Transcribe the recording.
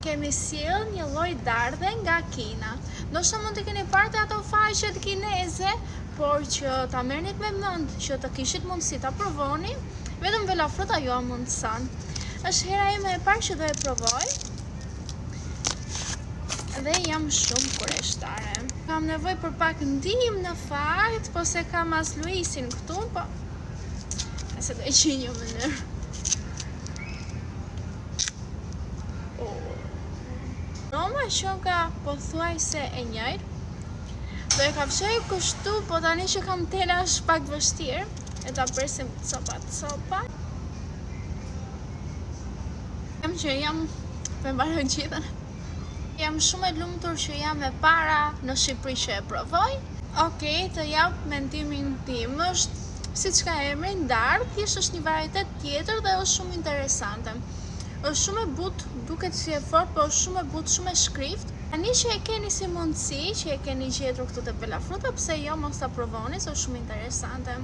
Kemi sjell një lloj dardhe nga Kina. Ndoshta mund të keni parë ato faqet kineze, por që ta merrnit me mend që të kishit mundësi ta provoni, vetëm velafruta ju a mundson. Është hera ime e parë që do e provoj. Dhe jam shumë kurreshtare. Kam nevojë për pak ndihmë në fakt, po se kam as Luisin këtu, po se do e qenë një mënyrë. Roma që nga pothuajse e njëjtë. Do e kafshoj kështu, po tani që kam tela është pak vështirë. E ta presim copa. Jam me mbarë gjithën. Jam shumë e lumtur që jam e para në Shqipëri që e provoj. Okej, të jap mendimin tim. Është siç ka emrin dardhë, thjesht është një varietet tjetër dhe është shumë interesante. Është shumë e butë, duket si e fort, po është shumë e butë, shumë e shkrift. Tani që e keni si mundësi, që e keni gjetur këtu te velafruta, pse jo mos ta provoni, është shumë interesante.